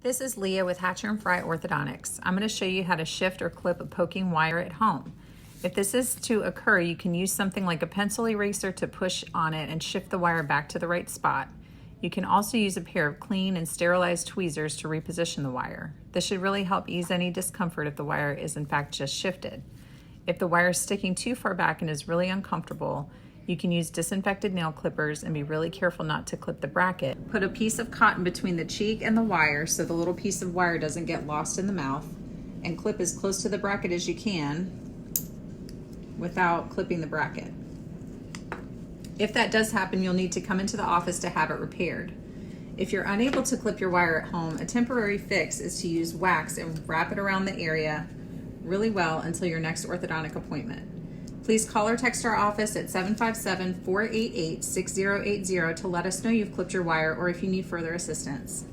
This is Leah with Hatcher Frey Orthodontics. I'm going to show you how to shift or clip a poking wire at home. If this is to occur, you can use something like a pencil eraser to push on it and shift the wire back to the right spot. You can also use a pair of clean and sterilized tweezers to reposition the wire. This should really help ease any discomfort if the wire is in fact just shifted. If the wire is sticking too far back and is really uncomfortable, you can use disinfected nail clippers and be really careful not to clip the bracket. Put a piece of cotton between the cheek and the wire so the little piece of wire doesn't get lost in the mouth, and clip as close to the bracket as you can without clipping the bracket. If that does happen, you'll need to come into the office to have it repaired. If you're unable to clip your wire at home, a temporary fix is to use wax and wrap it around the area really well until your next orthodontic appointment. Please call or text our office at 757-488-6080 to let us know you've clipped your wire or if you need further assistance.